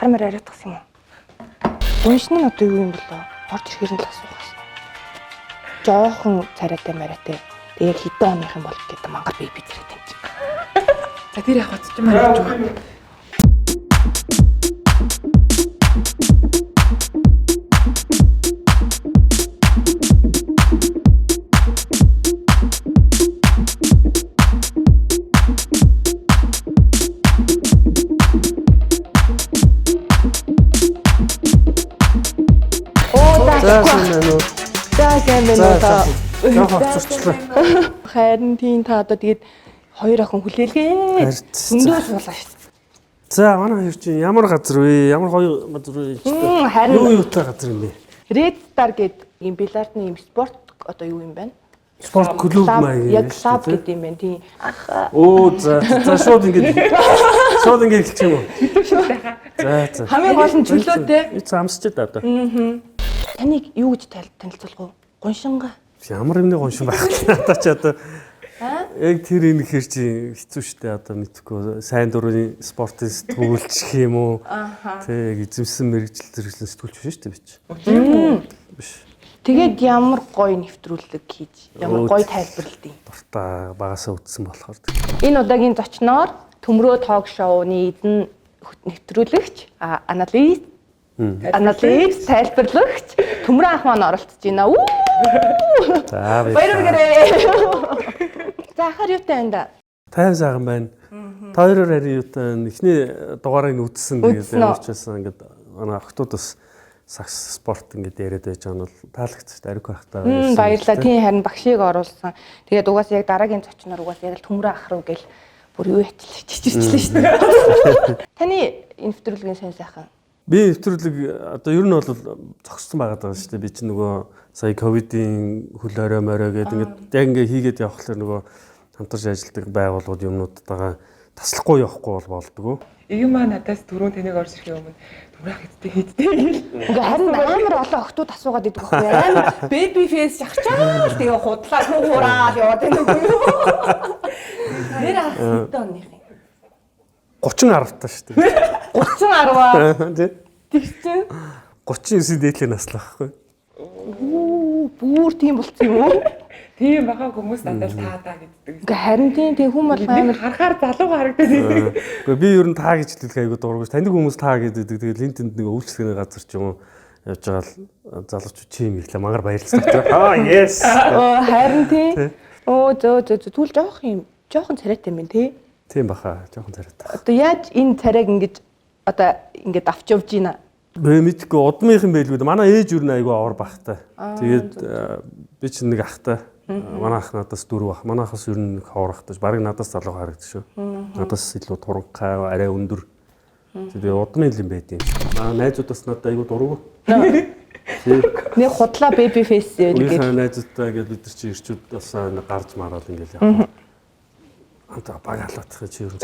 Гармаар ариутгах юм уу? Уншин нь одоо юу юм болоо? Орж ирэхээр нь л асуух. Жохон царайтай мараатай. Тэгээ хэдэн оных юм бол гэдэг мангар бие бидрээ тань. За тэр яг бодчих юм аа. Харин тийм та одоо тэгээд хоёр охин хүлээлгээ. Өндөө суулаа шүү дээ. За манай хоёр чинь ямар газар вэ? Ямар хоёр газар вэ? Юу юутай газар юм бэ? Red Star гэдэг юм бильярдны юм спорт одоо юу юм бэ? Спорт клуб маяг юм. Яг клуб гэдэг юм байна тийм. Оо за шууд ингэж хэлчих юм уу? За. Хамгийн гол нь чөлөөтэй. Амсчихэд одоо. Таныг юу гэж танилцуулах вэ? Гуншингаа. Ямар юмны гоншин байх вэ? Надад ч одоо яг тэр энэ хэр чи хэцүү шттэ одоо мэдхгүй сайн дурын спортын сэтгүүлч юм уу? Тэг эзэмсэн мэрэгжил зэрэглэн сэтгүүлч биш шүү дээ би чи. Биш. Тэгээд ямар гоё нэвтрүүлэг хийж, ямар гоё тайлбарлалт юм. Дуртай багасаа үтсэн болохоор. Энэ удаагийн зочноор Төмрөө ток шоуны эзэн нэвтрүүлэгч анализ тайлбарлагч Төмрөө ах маань оролцож байна. За баярлалаа. За хар юутай байна да? Тайван сайхан байна. Та хоёроор харин юутай эхний дугаарыг үзсэн тэгээд ямар ч байсан ингээд манай охтууд бас сакс спорт ингээд яриад байж байгаа нь бол таалагдчих ариг байх та. Баярлалаа. Тийм харин багшийг оруулсан. Тэгээд угаасаа яг дараагийн зочноор угаасаа яг л Төмрөө ах руу гэл бүр юу хиччихлээ шүү дээ. Таны энэ нэвтрүүлгийн сайн сайхан. Би нэвтрүүлэг одоо ер нь бол зогссон байгаад байгаа шүү дээ. Би чинь нөгөө сая ковидын хөл орой морой гэдэг ингээд яг ингээ хийгээд явхлаар нөгөө хамтарч ажилладаг байгууллагууд юмнуудтайгаа таслахгүй явахгүй болдгоо. Ийм маа надаас түрүүн тэнийг орж ирэхийн өмнө Төмрөө хийдтэй. Ингээ харин амар олон охтууд асуугаад идэг байхгүй амар бэби фейс шахчаад тэгээ худлаа хуураад яваад байдаг үгүй юу? Нэр хэдэн оных юм? 30 10 таа шүү дээ. 30 10аа. Тэг чинь 39 дээдлээ наслах байхгүй. Бүр тийм болцсон юм уу? Тийм бага хүмүүс надад таа гэдэг. Ингээ харин тийм хүн бол амар харахаар залуу харагддаг. Гэхдээ би ер нь таа гэж хэлэх айгуу дургүйс. Таныг хүмүүс таа гэдэг. Тэгээд линтэнд нэг үйлчлэгийн газар ч юм уу явж байгаа л залуучууд чим ирлээ. Мангар баярлалаа. Yes. Харин тийм. Түл жоохон царайтай юм тий. Тийм баха. Жоохон царайтай. Одоо яаж энэ царайг ингэж авч явж гинэ? Мэдгүй удмынх юм байлгүй. Манай ээж юу нэг айгуу авар бахтай. Тэгээд би ч нэг ахтай. Манай ах надаас 4 ах. Манай ахаас ер нь хавар ахтай. Бараг надаас залуу харагдаж шүү. Надаас илүү туранхай, арай өндөр. Тэгээд удмын юм байд юм. Найзуудаас надад айгуу дургу. Нэг худлаа бэби фейс гэдэг. Найзуудтай ингээд бид нар чи ирчүүд бас гарч мараад ингээд яваа. Антаа баг халаатах чи ер нь.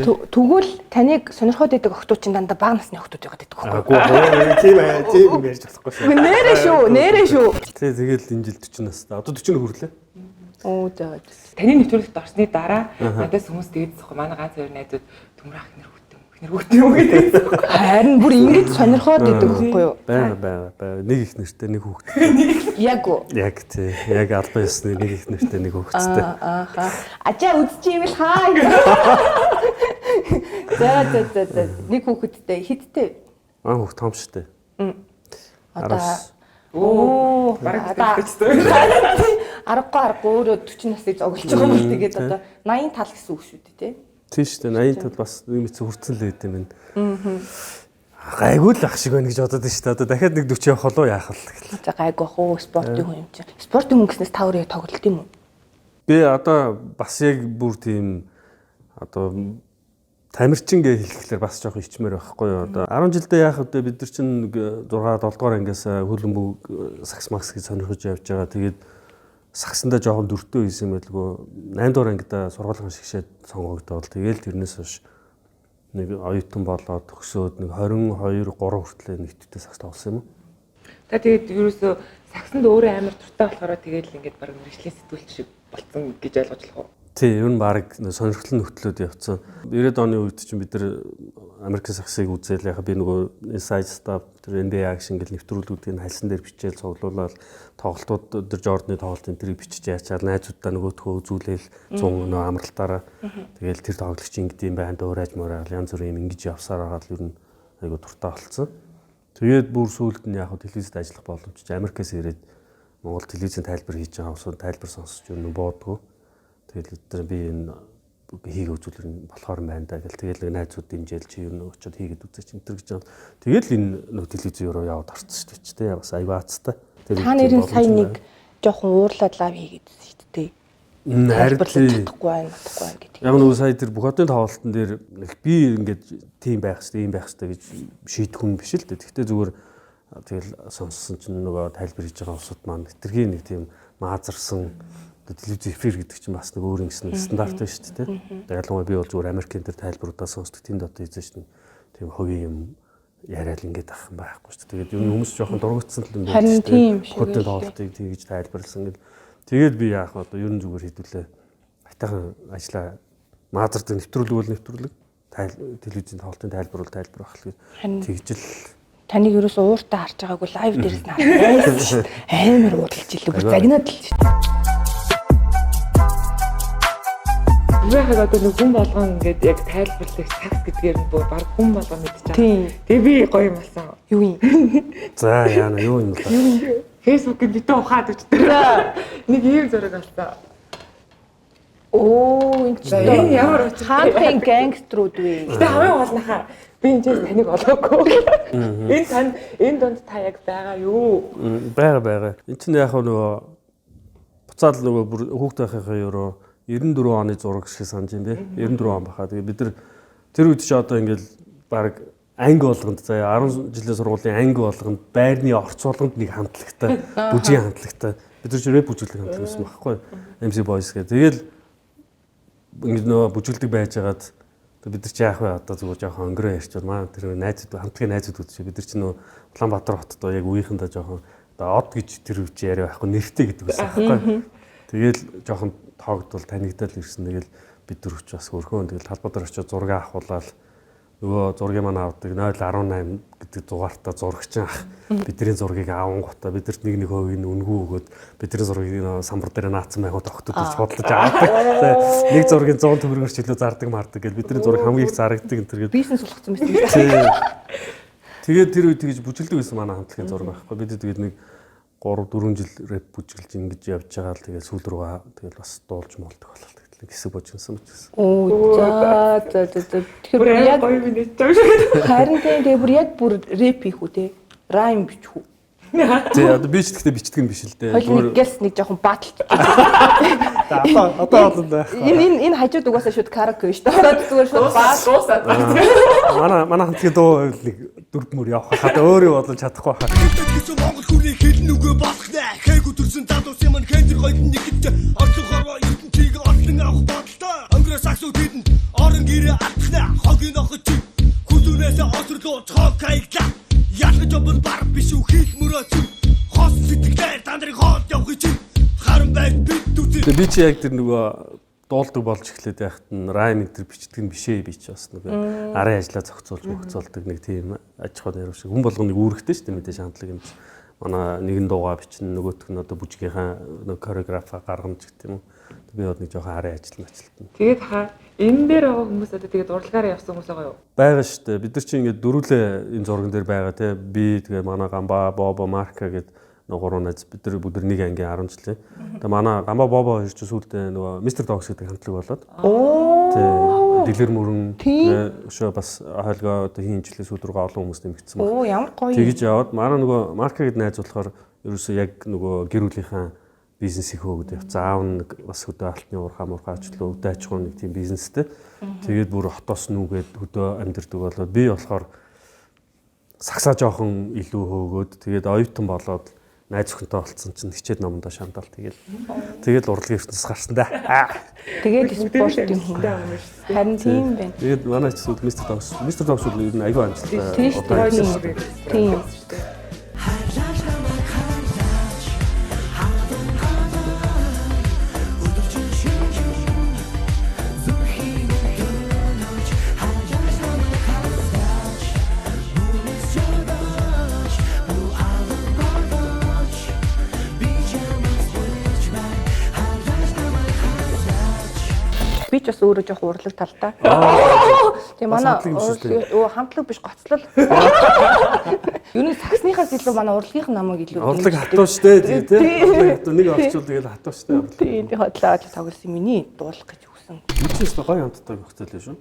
Тэгвэл таныг сонирхоод байдаг охтууд чинь дандаа бага насны охтууд байгаад байдаг байхгүй юу? Тийм ярьж болохгүй шүү. Нэрээ шүү. Тэгээд энэ жил 40 настай. Одоо 40 хүрлээ. Оо за. Таны нэвтрүүлэгт орсны дараа надаас хүмүүс тэгээд зөхгүй манай ганц хоёр найзууд Төмрөө ах нэр юм гэдэг. Харин бүр ингэж сонирхоод байдаг байхгүй юу? Баа. Нэг их нэртэй нэг хүүхэд. Яг уу. Яг тий. Яг албан ёсны нэг их нэртэй нэг хүүхэдтэй. Ачаа үзчих юм л хаа. За. Нэг хүүхэдтэй хиттэй. Хүүхэд том штэй. Оо, бараг хэлчихсэн. 10 өөрөө 40 насыг зоглож байгаа юм л тэгээд одоо 80 тал гэсэн үг шүү дээ тий. Тийм шүү дээ. 80 тал бас юм хэцүү хүрцэн л байд юм байна. Гайгүй л ах шиг байна гэж бодоод шүү дээ. Одоо дахиад нэг 40 явах болов яах вэ? За гайгүй ах уу спортын хүн юм чи. Спортын хүн гэснээс та өөрөө тоглолт юм уу? Би одоо бас яг бүр тийм одоо тамирчин гэж хэлэхлээр бас жоох ичмээр байхгүй юу. Одоо 10 жилдээ яах вэ? Бид нар чинь 6 7 дугаар ангиас хөлбөмбөг сакс макс гэж сонирхож явж байгаа. Тэгээд саксандаа жоохон дөртөө хийсэн байлгүй 8 дугаар ангидаа сургуулийн шигшээд сонгогдоод тэгээл тэрнээс хойш нэг оюутан болоод төгсөөд нэг 22 3 хүртэл нэгтдээ сакс тоглосон юм. Тэгээд ерөөсөө саксанд өөрөө амар дуртай болохоор тэгээл ингээд баг мэрэгжлийн сэтгүүлч шиг болцсон гэж ойлгож болох уу? тий, ер нь баг сонирхол нөхтлөд явцсан. 90-ад оны үед чинь бид нар Америкийн сагсыг үзэл яхаа би нөгөө Inside Stuff тэр NBA action гэл нэвтрүүлгүүдийн хальсан дээр бичээл цуглуулаад тоглолтууд тэр Jordan-ы тоглолтын тэрийг бичиж яачаал найзуудаа нөгөөдхөө үзүүлээл 100 нөө амралтаараа тэгэл тэр тоглогч ингэдэм байх дуурайж муурай янз бүрийн юм ингэж явсаар байгаа л ер нь айгу дуртай болсон. Тэгээд бүр сүүлд нь яг телевизэд ажиллах боломжтой Америкээс ирээд Монгол телевизийн тайлбар хийж байгаа усууд тайлбар сонсож юу буудгүй. Тэгэл өдөр би энэ хийгээ үзүүлэр нь болохоор юм байна да гэл тэгэл найзууд дэмжээл чи юу очиод хийгээд үзээч энэ төр гэж байгаа. Тэгэл энэ нөө телевизэн руу яваад орцсон шүү дээ ч тий бас аюуцтай. Та нарын сая нэг жоохон уурлаад лав хийгээдсэн шүү дээ. Харин чадахгүй байна гэдэг. Яг нөгөө сая тэр бүх хотын тоглолтын дээр би ингээд тийм байх хэрэгтэй ийм байх хэрэгтэй гэж шийдэх хүн биш л дээ. Гэхдээ зүгээр тэгэл сонссон чинь нөгөө тайлбар хийж байгаа усуд маань хэтэрхий нэг тийм маазарсан телевиз эфир гэдэг чинь бас нэг өөр ингэсэн стандарт байна шүү дээ. Тэгээд ялангуяа би бол зүгээр Америкийн тэр тайлбаруудаа сонсдог тэнд одоо хийж чинь тийм хувийн юм яриад ингээд ах юм байхгүй шүү дээ. Тэгээд ер нь хүмүүс жоохон дургуутсан л юм байна. Харин тийм шүү. Хотын тоглолтыг тэгж тайлбарласан гэл. Тэгээд би яах вэ одоо ер нь зүгээр хэдүүлээ айтайхан ажиллаа маазардаг нэвтрүүлэг бол нэвтрүүлэг телевизийн тоглолтын тайлбар бол тайлбар байх л тэгжэл таныг ерөөс ууртаа харж байгаагүй лайв дээрээс нь харсан шүү дээ. Амар уудалж илээ. Бүр загнаад л шүү дээ. Яхаг одоо нэг хүн болгон ингээд яг тайлбарлах сакс гэдгээр нь бүр баг хүн болгон мэдчихэе. Тэгээ би гоё юм болсон. Юу юм? За яана юу юм бэ? Facebook-д битээ ухаад өчтөр. Нэг ийм зураг авсан. Оо энэ чинь ямар хаанхын гангструуд вэ? Гэтэ хамгийн гол нахаа би энэ таныг олоогүй. Энэ донд та яг байгаа юу? Бага. Энд чинь яг нөгөө буцаал нөгөө бүр хүүхдээ байхынхаа ерөө 94 оны зураг шиг санаж юм бэ. 94 он баха. Тэгээ бид нар тэр үед чи одоо ингээл баг анги болгонд заяа 10 жилийн сургуулийн анги болгонд байрны орц болгонд нэг хамтлагтай бүжгийн хамтлагтай бид нар ч рэп бүжиглэх хамтлаг байсан байхгүй MC Boys гэх. Тэгэл ингэ нөө бүжгэлдэг байжгаад бид нар ч яах вэ одоо зүгээр жоохон өнгөрөө ярьчвал маа тэр найзууд хамтлагийн найзууд үзчихээ бид нар ч нөө Улаанбаатар хотод яг үеийнхэндээ жоохон одоо од гэж тэр үуч яриа байхгүй нэртэй гэдэг байсан байхгүй. Тэгэл жоохон тоогдвол танигдал ирсэн. Тэгэл бид дөрвч бас өрхөн тэгэл талбар очиж зураг авахуулаад нөгөө зургийг маань авдаг 018 гэдэг дугаартаа зурагчин ах бидний зургийг авангуудаа бидэрт нэг хувийг үнгүү өгөөд бидний зургийг самбар дээр наацсан байхад огтод гэж бодлож авдаг. Нэг зургийн 100 төгрөгөөр чөлөө зардаг мардаг гэж бидний зураг хамгийн их зарагддаг энэ төргээд бизнес болгоцсон байсан. Тэгээд тэр үед тэгж бүжгэлдэг байсан манай хамтлагийн зураг байхгүй. Бид тэгээд нэг 3-4 жил рэп бүжгэлж ингэж явж байгаа л тэгээд сүүл рүүгээ тэгээд бас дуулж молдог болол хэсэг божинсан ч гэсэн. Оо за. Тэгэхээр яг гоё минь гэж. харин тэгээ бүр яг бүр рэп хийх үү те. Райм бичих үү. Тий одоо би ч гэхдээ бичдэг юм биш л дээ. Хоёр нэгээс нэг жоохон баталж. Одоо болоо. Энэ хажууд угаасаа шууд караоке шүү дээ. Зүгээр шууд Дуусаад. Манай хамтлагийн дуу нэг дөрв мөр явах хата өөрөө бодлож чадахгүй хаа. Монгол хүний хэлн үгүй болох нэ. Хайгуу төрсөн залуус юм хэнтэр гоёд нэгт орлон хорвоо ертөнцийг орлон авах бодолтой. Өнгөрөө саксууд хэдэн орон гэрээ алдахнаа хогийн охид хүлүүнээс осрлоо цог кайгла. Ялгаж обл бар биш үү хэл мөрөөч. Хос сэтгэлээр дандрыг хоол явах чинь харан байд бид дүүтэй. Би чи яг тэр нөгөө дуулдаг болж эхлээд байхад нь райм энэ бичдэг нь бишээ би ч бас нөгөө арын ажиллаа зохицуулдаг нэг тийм аж ахуй нэрв шиг хүн болгоныг үүрэгтэй шүү дээ мэдээж хамтлаг юм чи. Манай нэгэн дуугаа бичнэ нөгөөх нь одоо бүжгийнхаа нөгөө коreографа гаргамж гэх юм уу. Би бод нэг жоохон арын ажил мэтлэлтэн. Тэгээд хаа энэ дээр байгаа хүмүүс одоо тэгээд урлагаар явсан хүмүүс байгаа юу? Байгаа шүү дээ. Бид нар чи ингээд дөрүлээ энэ зурган дээр байгаа те. Би тэгээ манай Гамба, Бобо, Марка гэдэг гурван найз бид нар бүгд нэг ангийн 10 жилээ. Тэгээ манай Гамба Бобо хоёр ч сүүлдээ нөгөө Mr. Dogs гэдэг хамтлаг болоод. Оо. Дэлгэр мөрөн өшөө бас хойлгоо одоо хийн жилээс сүүл рүү олон хүмүүс нэмэгдсэн байна. Оо ямар гоё. Тэгж яваад манай нөгөө Марка гэдэг найз болохоор ерөөсөө яг нөгөө гэр бүлийнхаа бизнес их хөөгд явц. Аав нь бас хөдөө алтны уурхаачлаа өвдөө аж ахуйн нэг тийм бизнестэй. Тэгээд бүр хотоос нүгээд хөдөө амьдэрдэг болоод би болохоор сагсаа жоохон илүү хөөгөөд тэгээд оюутан болоод найз өхөнтэй болцсон чинь хичээд номондоо шантаал тэгээд урлагийн ертөнцөөс гарсан да. Тэгээд спорт юм хүн. Харин тийм байна. Тэгээд манай ч зүйл Mr. Dogs үл ер нь аягүй амжилттай. Тийм. Би ч бас өөрөө жоох урлаг талтай. Тэгээ манай хамтлаг биш гоцлол. Юу нэг саксныхаас илүү манай урлагийнх намайг илүү. Урлаг хатуу штэ тий. Урлаг хатуу нэг орчуул тэгээд хатуу штэ. Тийм хотлоо тоглосон миний дуулах гэж үсэн. Үчээс гоё хамттай багцаал шүү.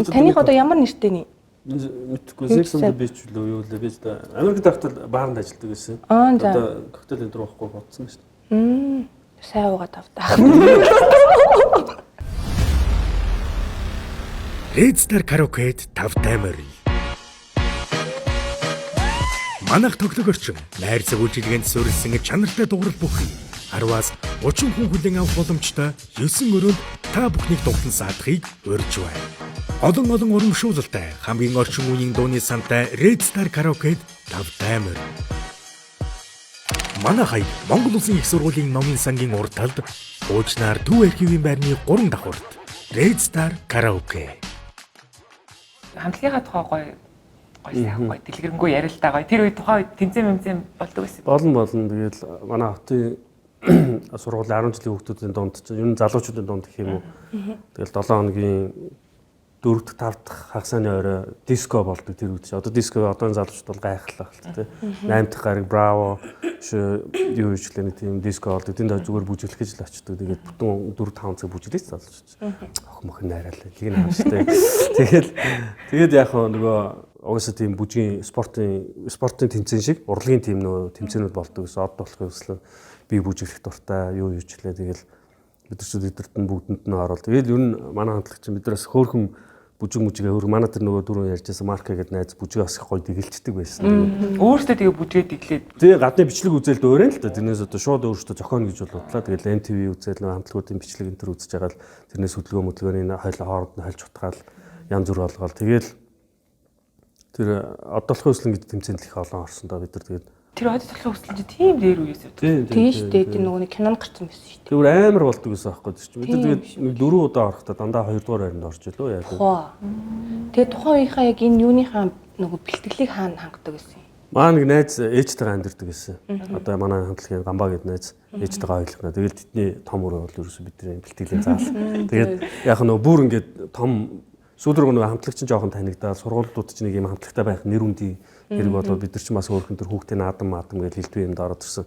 Таних одоо ямар нэртэй нэ? Мэдхгүй Sex on the Beach л юу лээ би л Америкт байхдаа баарнд ажилладаг байсан. Одоо коктейл энэ рүү авахгүй бодсон шүү дээ. Сайн уугаад тавтаа. Red Star Karaoke-д тав таймер. Манайх тоглох орчин найр цаг үйлчилгээнд суурилсан чанартай дуурал бүхий 10-аас 30 хүн хүлээн авах боломжтой 9 өрөөнд та бүхнийг дуглан саадахыг урьж байна. Олон урамшуулалтай хамгийн орчин үеийн дууны сантай Red Star Karaoke-д тав таймер. Манай хай Монгол Улсын их сургуулийн номын сангийн урд талд уучнаар Төв архивын байрны 3 давхурд Red Star Karaoke. Хамтлагийнхаа тухай гоё дэлгэрэнгүй ярилтаа гоё. Тэр үед тухайн үед тэмцээн болдог байсан. Болно. Тэгээд манай хотын сургуулийн 10 жилийн хүүхдүүдийн дунд чинь ер нь залуучуудын дунд гэх юм уу. Тэгэл 7 хоногийн 4-р 5-р хагасны орой диско болдог тэр үед. Одоо диско одооны залуучууд бол гайхалтай байна тий. 8-р гараг браво юу ичлээ нэг тийм диско болдог. Тэнд зүгээр бүжиглэх гэж л очдог. Тэгээд бүтэн 4-5 цаг бүжиглэж залуучууд. Ох мохин найраалаа. Тийг нь хааштай. Тэгээд яг нөгөө угаасаа тийм бүжгийн спортын тэмцээн шиг урлагийн тийм нөгөө тэмцээнүүд болдог гэсэн од болох өслөө би бүжиглэх дуртай юу ичлээ. Тэгэл бид нар ч эдэрт нь бүгдэнд нь орол. Тэгээд ер нь манай хамтлагч биднээс хөөхөн бүжигээ өөр манай тэр нөгөө дөрөв ярьжсэн марка гэдэг найз бүжгээ бас их гоё дэгэлждэг байсан. Өөрөөсөө тэгээ бүжгээ дэглээд. Тэгээ гадны бичлэг үзэлд өөрөө л да. Тэрнээс одоо шууд өөрөөсөө зохионо гэж бодлоо. Тэгэл MTV үзэл нөгөө хамтлагуудын бичлэг энэ төр үзэж байгаа л тэрнээс хөдөлгөөний хооронд нь хольж утгаал янз бүр болгоол. Тэгэл тэр одоолох өслөн гэдэг тэмцээнд их олон орсон доо бид нар тэгээд тэр одод толгой өсөлж тийм дээр үеэс үү. Тийм шүү дээ. Тэр нөгөө кинонд гарсан байсан шүү дээ. Тэр амар болдог гэсэн аахгүй тийм. Бид нар тэгээд 4 удаа орохдоо дандаа 2 дугаар байранд орж илөө яг. Тэгээд тухайн үеийнхаа яг энэ юуныхаа нөгөө бэлтгэлийг хаана хангадаг гэсэн юм. Маа нэг найз ээжтэйгээ амьдэрдэг гэсэн. Одоо манай хамтлагийн Гамбаа гэдэг найз ээжтэйгээ ойлгохна. Тэгээд тэдний том өрөө бол ерөөсөө бидний бэлтгэлийн заал. Тэгээд яг нөгөө бүр ингээд том сүүлрэг нөгөө хамтлагч нь жоохон танигдаад сургуулиудад ч нэг юм хамтлагтай байх нэр үндий хэрэг болоод бид нар ч бас өөрхөн төр хүүхдээ наадам гэж хэлтвэ юмд ороод ирсэн.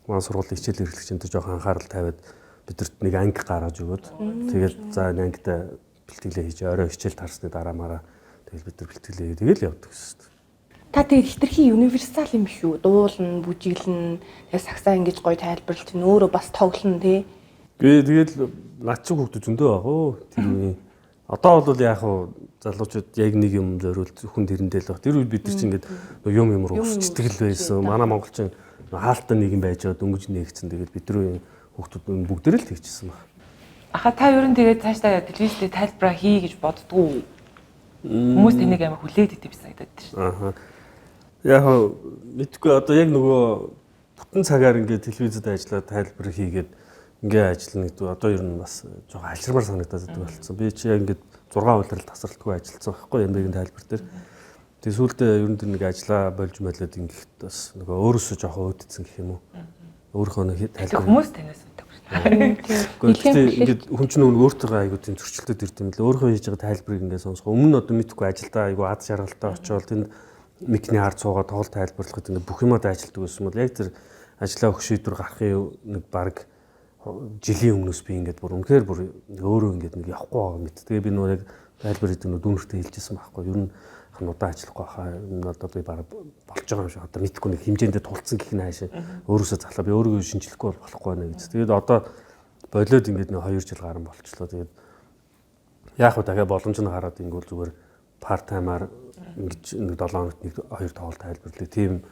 Манай сургуулийн хичээл эрхлэгчэнд жоохон анхаарал тавиад бидэрт нэг анги гаргаж өгөөд тэгээд за энэ ангитай бэлтгэлээ хийж орой хичээл тарсны дараа мараа тэгэл бид нар бэлтгэлээ хийе тэгэл явдаг гэсэн. Та тэгээд хитрхи универсал юм шүү. Дуулна, бүжиглэн, тэгээд сагсаа ингэж гоё тайлбарлаж нөөрөө бас тоглоно тий. Тэгэл над чи хүүхдүүд зөндөө баг оо тэр үе. Одоо бол яг залуучууд яг нэг юм зориулж хүн тэрэндээ л баг. Тэр үед бид нар чинь ингээд юм руу өсчдөг л байсан. Манай монголчин хаалттай нэг юм байж байгаа дөнгөж нэгцэн. Тэгээд бидний хүүхдүүд бүгдээ л тэгчихсэн баг. Аха та ер нь тэгээд цаашдаа телевизтэй тайлбараа хий гэж боддгоо. Хүмүүс тэнийг амар хүлээд идэв санагдаад шүү. Аха. Яг мэдгүй одоо яг нөгөө бүтэн цагаар ингээд телевизэд ажиллаад тайлбар хийгээд ингээ ажиллана гэдэг одоо ер нь бас жоохон алчирмаар санагдаад байдаг болсон. Би чи яг ингээд 6 удирдал тасралтгүй ажилласан байхгүй яндагийн тайлбар дээр. Тэгээ сүүлдээ ер нь тэр нэг ажиллаа болж мөлөөд ингээд бас нөгөө өөрөөсөө жоохон өөдцсөн гэх юм уу. Өөрийнхөө нэг тайлбар хүмүүс танаас үүдэг шүү. Гэхдээ ингээд хүн чинь өөртөө айгуу тийм зөрчилдөд ирд юм л өөрөө хийж байгаа тайлбарыг ингээд сонсох. Өмнө нь одоо мэдхгүй ажилдаа айгуу ад шаргалтай очивол тэнд микний ард суугаад тоол тайлбарлахад ингээд бүх юмад ажилтдаг байсан бол яг тэр ажлаа өгөх шийдвэр гарахын нэг баг жилийн өмнөөс би ингээд бүр үнэхээр бүр өөрөө ингээд нэг явахгүй байгаа мэт. Тэгээ би нөө яг тайлбар хийдэг нөө дүүнэртэй хэлжсэн байхгүй. Ер нь хануудаа ажиллахгүй хаа. Энэ одоо би баг болж байгаа юм шиг. Одоо мэдхгүй нэг хэмжээндээ тулцсан гэх нь хаашаа. Өөрөөсөө залаа би өөрийгөө шинжлэхгүй болохгүй байна гэж. Тэгээд одоо болоод ингээд нэг 2 жил гарсан болчихлоо. Тэгээд яг хөө дахиад боломж нь гараад ингүүл зүгээр part time-аар ингэж нэг 7 хоногт нэг 2 тоол тайлбарлая. Тийм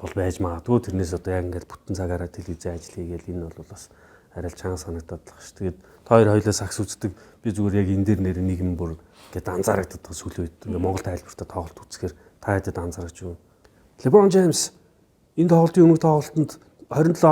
бол байж магадгүй. Тэрнээс одоо яг ингээд бүтэн цагаараа телевизэн ажил хийгээл энэ бол бас арай л чанга санагдаад байгаа ш. Тэгээд та хоёр хоёлаа сакс үздэг. Би зүгээр яг энэ дээр нэр нэг юм бүр ингээд анзаарагдаад байгаа сүүлийн үед. Ингээд Монгол тайлбартай тоглолт үзэхээр та хэдэд анзаарч юу? LeBron James энэ тоглолтын өмнөх тоглолтод 27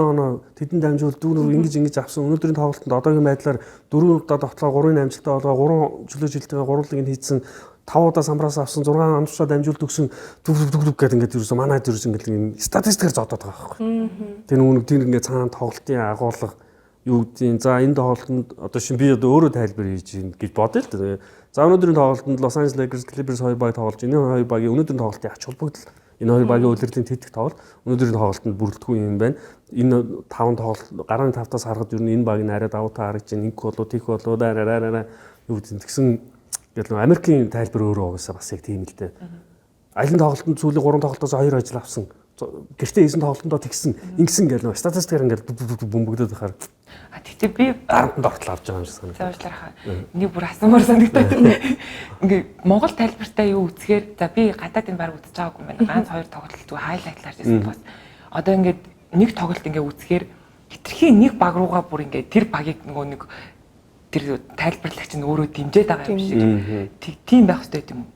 оноо, тэдэн дамжуул дүүрөөр ингэж авсан. Өнөөдрийн тоглолтод одоогийн байдлаар 4 удаа тоглоо 3-ын амжилттай болоо 3 чөлөө жилтэйгээ гурвалыг нь хийсэн 5 удаа самбраас авсан 6 амжилттай дамжуулт өгсөн дүг гэдэг ингээд ерөөсөө манайд ерөөсөө ингээд юм статистикээр зодоод байгаа байхгүй. Тэр нүг тийм ингээд цаана тоглолтын агуулга юу гэдгийг за энэ тоглолтод одоо шин би одоо өөрөө тайлбар хийж ийн гэж бодъё л дээ. За өнөөдрийн тоглолтод Los Angeles Lakers Clippers хоёр баг тоглож энэ хоёр багийн өнөөдрийн тоглолтын ач холбогдол энэ хоёр багийн удирдлын тэтгэх тоглолт өнөөдрийн тоглолтод бүрэлдэхүүн юм байна. Энэ 5 тоглолт гарааны 5-аас харахад ер нь энэ баг нь арай давуу та харагдаж байна. Инх болоо тийх болоо дараа юу гэдэг тэгсэн гэдэг нь Америкийн тайлбар өөрөө угаасаа бас яг тийм л дээ. Аялын тоглолтод сүүлийн 3 тоглолтоос 2 ажил авсан. Гэртээ 9 тоглолтондоо тэгсэн ингэсэн гэл нөө статистикээр ингээл бөмбөгдөд байхаар Тэгтээ би дарамтанд ортол авч байгаа юм шиг санагдав. заавчлаараа нэг бүр асуумаар санагдаад. Ингээ Монгол тайлбартай юу үзэхээр за би гадаадын баг үзэж байгаагүй юм байна. Ганц 2 тоглолт зүгээр хайлайтлаар гэсэн бас. Одоо ингээд нэг тоглолт ингээ үзэхээр хитрхийн нэг баг руугаа бүр ингээ тэр багийг нөгөө нэг тэр тайлбарлагч нь өөрөө дэмжиж байгаа юм шиг. Тийм байх хэрэгтэй юм уу?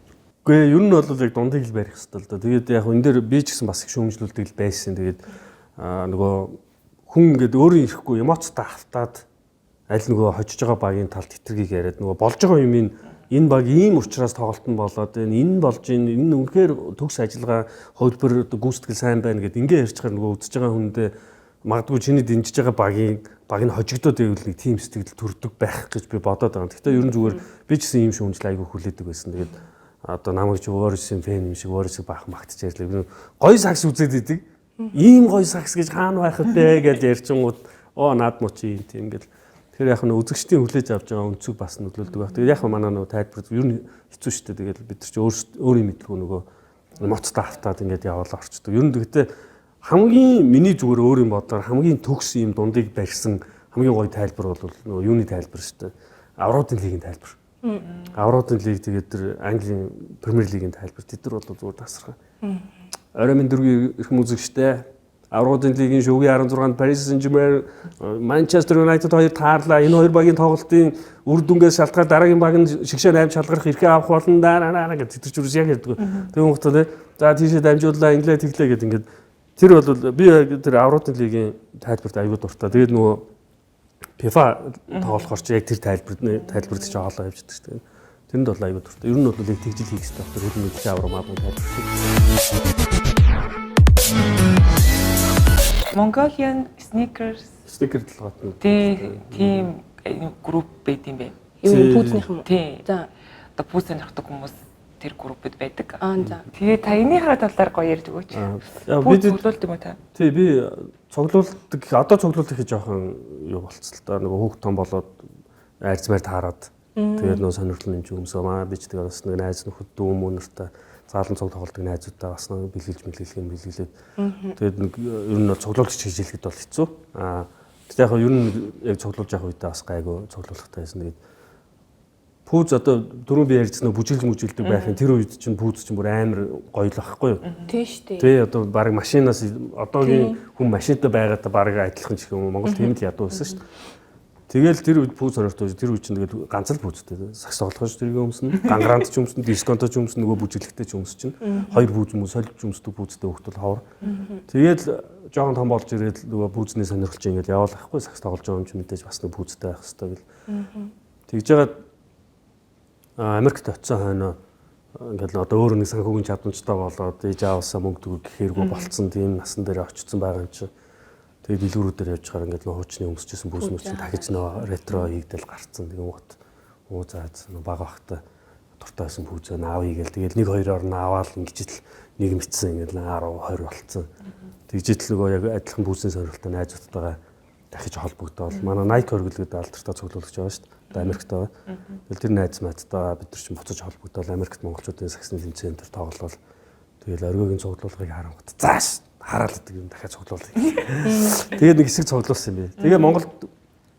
Гэхдээ ер нь бол яг дундыг л барих хэрэгтэй л да. Тэгээд яг энэ дээр би ч гэсэн бас их шүүмжлүүлдэг л байсан. Тэгээд нөгөө хүн ингээд өөрөө ирэхгүй эмоцтой автаад аль нөгөө хожиж байгаа багийн талд хитргийг яриад нөгөө болж байгаа юм энэ баг ийм учраас тоглолтон болоод энэ болж энэ үнэхээр төгс ажиллагаа хөлбөр гүйцэтгэл сайн байна гэд ингээ ярьж байгаа нөгөө үзэж байгаа хүндээ магадгүй чиний дэмжиж байгаа баг нь хожигдоод байвал нэг тийм сэтгэл төрдөг байх гэж би бодоод байгаа. Гэхдээ ер нь зүгээр би ч гэсэн ийм шүүмжлэл айгүй хүлээдэг байсан. Тэгээд одоо намайг ч Warriors-ийн фэн юм шиг Warriors-ыг баах магтчихжээ. Гоё сакс үзээд идэг. Ийм гоё сакс гэж хаана байх вэ гэж ярьчингууд наад муу чи тийм ингээл тэгэхээр яг нь үзэгчдийн хүлээж авч байгаа өнцөг бас нөлөөлдөг байх. Тэгээд яг манай нөгөө тайлбар ер нь хэцүү шүү дээ. Тэгээд бид нар ч өөрийн мэдлгүй нөгөө эмоцтой автаад ингээд яваалаа орчдөг. Ер нь гэхдээ хамгийн миний зүгээр өөрийн бодлоор хамгийн төгс юм дундыг барьсан хамгийн гоё тайлбар бол нөгөө юуны тайлбар шүү дээ. Авруудын лигийн тайлбар. Авруудын лиг тэгээд тэр Английн Премьер лигийн тайлбар тэд нар бол зүгээр тасархаа. Орой минь дөрвийн эрхэм үзэгчтэй Авруудын лигийн шүүгийн 16-нд Paris Saint-Germain, Manchester United хоёр таарлаа. Энэ хоёр багийн тоглолтын үр дүнгээс шалтгаалж дараагийн баг нь шигшээ 8 шалгарах эрхээ авах болно даа гэж тэтгэж үрс яг ярьдаг. Тэгвэл хөөе тэ. За тийшээ дамжууллаа инглээ тэглээ гэдэг ингээд тэр бол би тэр Авруудын лигийн тайлбарт аюул дуртай. Тэгээд нөгөө FIFA тоглохоор ч яг тэр тайлбарт ч оолоо явждаг шүү дээ. Тэрэнд бол аюул дуртай. Ер нь бол яг тэгжил хийх хэрэгтэй байна. Хөлн мэдж аврамаа бүгд тайлбар. Mongolian sneakers талгаад нь. Тийм групп байт юм бэ. Юу пүүзнийх юм уу? За одоо пүүзэн хардаг хүмүүс тэр группэд байдаг. За. Тэгээ та энийхээ талаар гоё ярьж өгөөч. Би цуглуулдаг юм уу та? Тий би цуглуулдаг. Одоо цуглуулах гэж жоохон юу болцсон л да. Нөгөө хүүхд том болоод айрцмаар таарад. Тэгээд нөгөө сонирхол нэмж өмсөө маа би ч тэгээд бас нэг найз нөхөд дүү мөнөртөө заалан цуг тоглолтыг найзуудаа бас нэг бэлгэлж юм бэлгэлээд тэгээд нэг ер нь цуглуулж хийжлэхэд бол хэцүү. Тэгтээ яг ер нь яг цуглуулж явах үедээ бас гайгүй цуглуулахтай байсан. Тэгээд пүүз одоо дөрөв би ярьсан бүжиглдэг байхын тэр үед чинь пүүз чинь бүр амар гоё л байхгүй юу? Тийм шүү дээ. Тэ одоо баг машинаас одоогийн хүн машинтай байгаадаа баг адилхан ч юм уу Монгол тийм л ядуу байсан шүү дээ. Тэгэл тэр үед пүүз сонирхтой тэр үед чинь тэгээд ганц л пүүзтэй сакс тоглох ш тэргээ өмснө гангарант ч өмснө дисконто ч өмснө нөгөө бүжиглэгтэй ч өмсч чинь хоёр пүүз юм уу солиж өмсдөг пүүзтэй хөвгтөл ховор тэгэл жоохон том болж ирээд нөгөө пүүзний сонирхол чинь ингээл яваал ахгүй сакс тоглож байгаа юм чи мэдээж бас нэг пүүзтэй байх хэрэгтэй гэл тэгж жагаад Америкт очисон хойно ингээл одоо өөр нэг санхүүгийн чадамжтай болоод ээж аавсаа мөнгө төгөг гэхэргүй болцсон тийм насан дээр очсон байгаа юм чи тэгээд дэлгүүрүүдээр явж байгаа ингээд нөө хуучны өмсөжсэн бүс мөч дахиж нөө ретро хийгдэл гарцсан тэгээд уу заац нөө баг бахта дуртай байсан пүүзээ наавъя гээл тэгээд 1-2-оор нь аваад ингэж л нэг мэдсэн ингээд 10 20 болцсон тэгжэл нөгөө яг адилхан пүүзний сонирхолтой найзуудтайгаа дахиж холбогдоод манай Nike хөргөлгөд алдартай цуглуулагч байгаа шүү дээ Америкт байгаа тэгэл тэр найз маадтай бид нар чинь буцаж холбогдоод Америкт монголчуудын саксны центр тоглолол тэгэл оргиогийн цуглуулгыг харангуут зааш хараад гэдэг юм дахиад цуглуулъя. Тэгээд нэг хэсэг цуглуулсан юм бэ. Тэгээ Монголд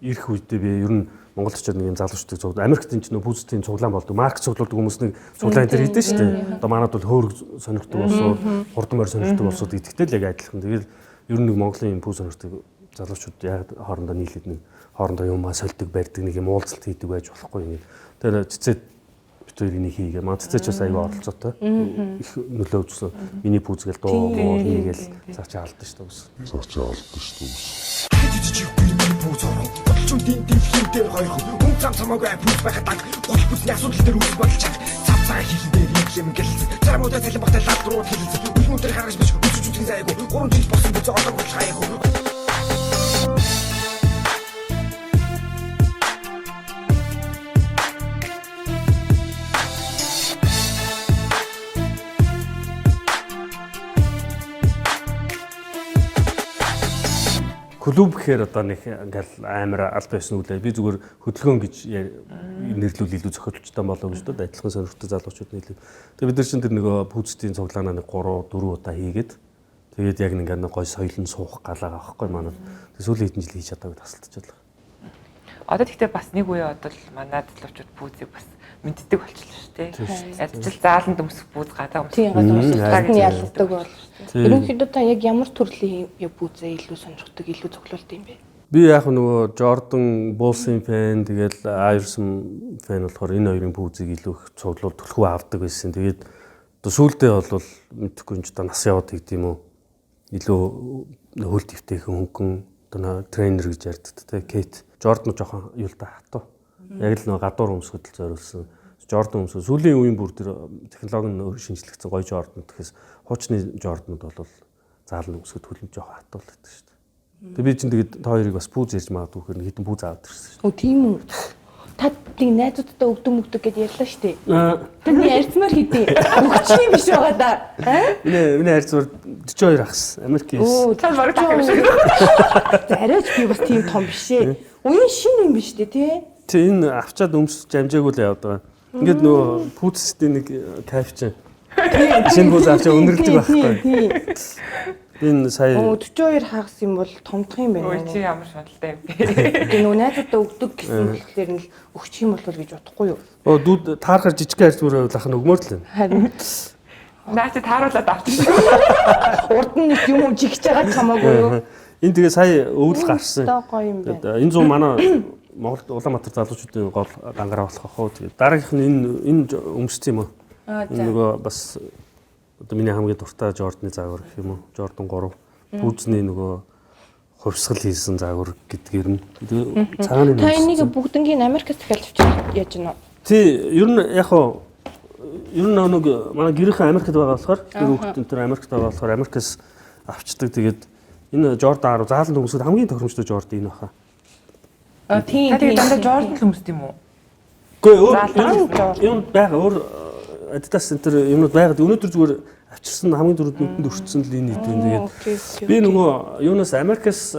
ирэх үедээ би ер нь Монголд очиод нэг юм залуучдыг цуглуулсан. Америкт энэ ч нөө пүүзтийн цуглаан болдог. Марк цуглуулдаг хүмүүс нэг цуглаан дээр хийдэж штэ. Одоо манад бол хөөрг сонирхдаг болсон, хурдан морь сонирхдаг болсон гэдэгтэй л яг адилхан. Тэгээд ер нь нэг Монголын пүүз сонирхдаг залуучууд яг хоорондоо нийлээд нэг хоорондоо юмаа сольдог барьдаг нэг юм уулзалт хийдэг байж болохгүй юм. Тэгээд цэцэд хоёрыг хийгээ. Маа цэцэж бас аяга оролцоотой. Их нөлөө үзсэн. Миний пүүзгээл дуу хийгээл цаач алдсан шүү дээ. Цаач алдсан шүү дээ. Пүүз ороо. Бодлчуудын дэлхийн дээр хоёрхан. Хүн зам цамаагүй пүүз байхад гол пүүзний асуудал дээр үүсэх болчих. Цав цаа хийх дээр нэг юм гэлсэн. Царамуудаа цалин багтаа лав руу хэлсэн. Үлмүүдээр харгаж биш. Үсчүүцгийн зайгүй. 3 жил болсон пүүз одоо болох аягүй. клуб гэхээр одоо нэг ингээл амар аль байсан үлээ. Би зүгээр хөдөлгөөн гэж нэрлүүл илүү зохиолчтой болов гэж дээ. Адилхан сонирхтой залуучууд нийлээ. Тэгээ бид нар чинь тэр нөгөө пүүцтийн цуглаанаа нэг 3 4 удаа хийгээд тэгээд яг нэг ингээд гой соёлон суух галаа авахгүй манад. Тэгээ сүүлийн хэдэн жил хийж чадаагүй тасалдчихлаа. Одоо тэгтээ бас нэг үе бодвол манай залуучууд пүүзийг бас мэддэг болчихлоо шүү дээ. Ядчил зааланд өмсөх пүүз гадаа өмсөх. Тийм гадаа ялдаг бол. Ерөнхийдөө та яг ямар төрлийн пүүзээ илүү сонирхдаг, илүү цуглуулдаг юм бэ? Би яг нөгөө Jordan Bulls-ийн фэн тэгэл Iverson фэн болохоор энэ хоёрын пүүзийг илүү их цуглуул төлхөө авдаг байсан. Тэгээд одоо сүүлдээ бол мэдхгүй юм ч одоо нас яваад гэдэг юм уу. Илүү хөл дэвтэйхэн хөнгөн одоо тренер гэж ярьдаг те. Kate Jordan жоохон юу л да хатуу. Яг л нөгөө гадуур өмсгөд л зориулсан. Jordan өмсгөө сүүлийн үеийн бүр тэр технологи нь шинжлэгдсэн гоё Jordan гэхээс хуучны Jordan-ууд бол заалан өмсгөд хөлөмж жоохон хатуу л байдаг шүү дээ. Тэгээ би чинь тэгээд та хоёрыг бас пүүз ярьж магадгүй хэрэг хэдэн пүүз аваад ирсэн шүү. Өө тийм үү. Та нэг найзуудтай өвдөг мөгдөг гэдээ ярьлаа шүү дээ. Тэрний ярьцмаар хэдий. Өгчний биш байгаа да. Миний хайрцаг 42 ахс. Америкийн. Өө та бараг тах юм шиг. Арайч би бас тийм том биш ээ. Уян шин юм биш үү тий? Тэ энэ авчаад өмсөж амжаагүй л яваад байгаа. Ингээд нөгөө пүүцсдийн нэг кайф чинь. Шинэ пүүз авчаа өнөрлөдөг байхгүй. Энэ сая 42 хагас юм бол томдох юм байна. Ой чи ямар шаналтай юм бэ? Тэгээ нөгөө найзуудаа өгдөг гэсэн хэлээр нь өгчих юм бол гэж бодохгүй юу? оо дүүд таарахаар жижиг хайрцагаараа лах нь өгмөр л байна. Харин Наа чи тааруулаад авчих. урд нь нэг юм жигж байгаа ч хамаагүй юу? Энэ тэгээ сая өвөл гарсан. Гоё юм байна. Энэ зүүн манай Монгол Улаанбаатар залуучуудын гол гангараа болох хоо. Тэгээ дараагийнх нь энэ өмссөн юм уу? Энэ нөгөө бас одоо миний хамгийн дуртай Jordan-ы загвар гэх юм уу? Jordan 3. Пүүзний нөгөө хувьсгал хийсэн загвар гэдгээр нь. Цагааны Та энийг бүгднгийн Америкаас дахиад авчирч яаж гэнэ? Тий, ер нь яг хоо ер нь нэг манай гэрийнхэн Америкт байгаа болохоор тэр хүүхдүүд тэр Америкт байгаа болохоор Америкаас авчдаг. Тэгээд энэ Jordan 10 зааланд өмсөд хамгийн тохиромжтой Jordan энэ баха. Тийм. Тэгээд дандаа Jordan л өмсд юм уу? Үгүй юм байгаа өөр Adidas Center юмнууд байгаад өнөөдөр зүгээр авчирсан хамгийн дөрөвд нүдэнд өртсөн л энэ идэв. Тэгээд би нөгөө юунаас Америкаас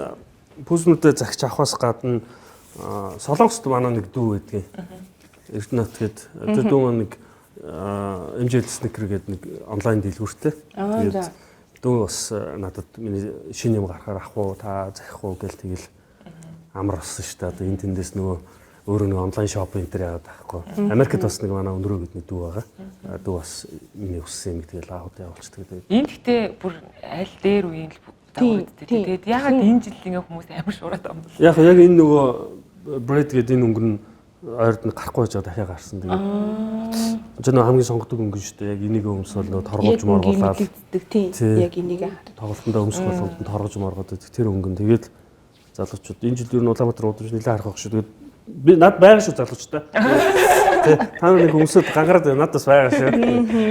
пүүзнүүдэд захиж авахаас гадна Солонгост манай нэг дүү байдгийн. Эрдэнэт гээд тэр дүү маань нэг MJ Sneaker гэдэг нэг онлайн дэлгүүртэй. Тэгээд дүү бас надад миний шинэ юм гарахаар ах уу та захих уу гэл тэгэл амар болсон шүү дээ. Одоо энэ тэндээс нөгөө өөрөө нэг онлайн шоп энэ төр яваад байхгүй. Америкт бас нэг манай өнрөө гэдний дүү байгаа. Дүү бас миний өссөн юм тэгэл аауд явуулчихдаг. Энэ гэхдээ бүр аль дээр үеийн л дагуулдтэй. Тэгээд ягаад энэ жил ингээ хүмүүс амар шуураад байгаа юм бэ? Яг энэ нөгөө Bread гэдэг энэ өнгө нь ойрд нь гарахгүй байж байгаа дахиад гарсан. Тэгээд энэ хамгийн сонгодог өнгө шүү дээ. Яг энийг өмсөөл нөгөө торгуулж моргуулаад. Тийм. Яг энийг тоглолтондоо өмсөх болгонд торгуулж моргоод тэр өнгө нь тэгээд залуучууд энэ жил ер нь Улаанбаатар удаж нэлээд харах байх шүү. Тэгээд би над байгаа шүү залуучтай. Тэ та нэг өмсөд гангараад надаас байгаа шүү.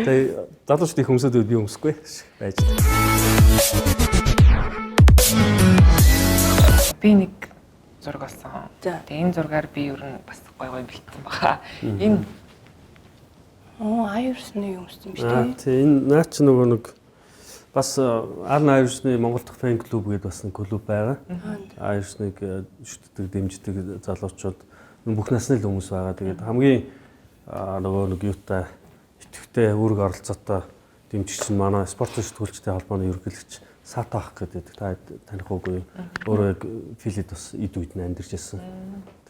Тэгээд залуучдын өмсөд би өмсөхгүй байж. Би нэг зураг олсон. Тэгээ энэ зургаар би ер нь бас гой бэлдсэн баха. Энэ Iverson-ы юмсан биш үү? Тэ энэ наа чи нөгөө нэг бас Allen Iverson-ы Монгол дахь фэн клуб гэдэг бас нэг клуб байгаа. Iverson-ыг шүтдэг, дэмждэг залуучууд бүх насны л хүмүүс байгаа. Тэгээд хамгийн нөгөө нэг юутай идэвхтэй үүрэг оролцоотой дэмжигч нь манай спорт сэтгүүлчдийн холбооны ерөнхийлөгч Сатах гэдэг та таних үгүй. Өөрөө яг Филид бас эд үед нь амьдарч байсан.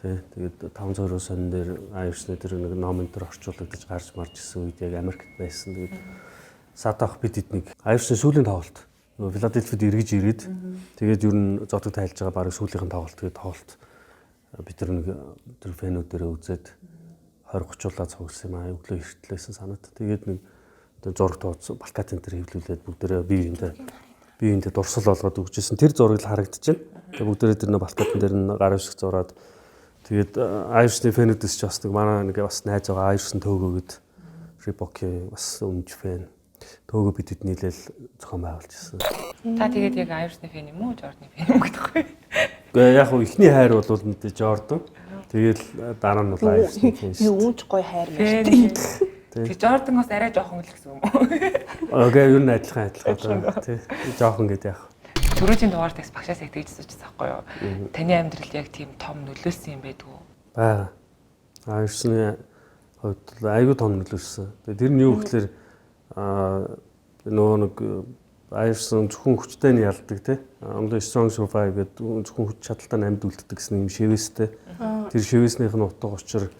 Тэгээд 500 сон дээр Iverson тэр нэг номын дээр орчуулагдаж гарч марж исэн үед яг Америкт байсан. Тэгээд Сатах бид эднийг Iverson сүүлийн тоглолт нөгөө Филадельфид эргэж ирээд тэгээд ер нь зодог тайлж байгаа баг сүүлийнхэн тоглолт тэгээд тоглолт бид нэг тэр фэнүүд дээрээ үзээд 20-30-уулаа цугсан юм аа өглөө эртлээсэн санаад. Тэгээд нэг зураг тооцсон плакат энэ төр хэвлүүлээд бүгдээрээ биеиндээ дурсал болгоод өгчээсэн. Тэр зураг л харагдаж байна. Тэгээд бүгдээрээ тэр нэг плакатн дээр нь гар өвсөх зураад тэгээд Iverson фэнүүдээс ч бас нэг манай нэг бас найз байгаа Iverson төөгөө гэд Reebok-ийн бас өмж фэн төөгөө бид хэд нийлээл зохион байгуулж ирсэн. та тэгээд яг Iverson фэн юм уу, Jordan фэн юм гэдэг вэ? Гэхдээ яг хөө ихний хайр бол мэдээ Jordan. Тэгэл дараа нь бол Iverson фэн шүү. Юунч гоё хайр байна. Тэг Jordan-оос арай жоохон л гэсэн юм уу? Окей, ер нь адилхан тий. Жоохон гэдэг яг. түрүүчийн дугаартаас багшаас яг тэгж суучихсан байхгүй юу? Таны амьдралд яг тийм том нөлөөсөн юм байдгүй юу? Бага. Айрсны хувьд айгүй том нөлөөсөн. Тэгээ тэр нь юу гэхээр нөгөө нэг Айрсан зөвхөн хүчтэй нь ялдаг тий. Only strong survive гэдэг зөвхөн хүч чадaltaй амьд үлддэг гэсэн юм шивэстэй. Тэр шивэснийх нь утга учир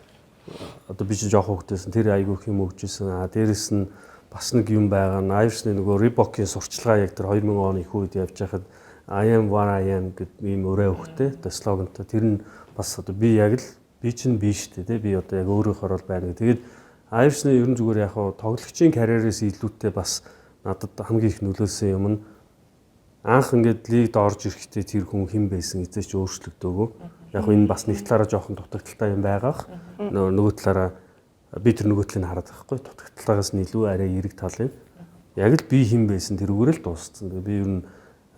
одоо би ч жоох хөвгтэйсэн тэр айгүй хэм өгчээсэн. Дээрэс нь бас нэг юм байгаа нь Айрсны нөгөө Reebok-ийн сурчлагаа яг тэр 2000 оны их үед явж байхад I am what I am гэдэг ийм өрөө өгтэй. Тэр слогантай. Тэр нь бас одоо би яг л би чинь би шүү дээ тий. Би одоо яг өөрөөхөр бол байна. Тэгээд Айрсны ерөн зүгээр яг тоглогчийн карьерээс илүүтэй бас надад хамгийн их нөлөөсөн юм нь анх ингээд лигд орж ирэхдээ тэр хүн хэн байсан эзээ ч өөрчлөгдөөгүй. Яг энэ бас нэг талаараа жоохон дутагдaltaй юм байгаах. Нөгөө талаараа би тэр нөгөө талыг хараад байхгүй. Дутагдaltaагаас нь илүү арай эерэг тал юм. Яг л би хэн байсан тэрүүгээр л дууссан. Би ер нь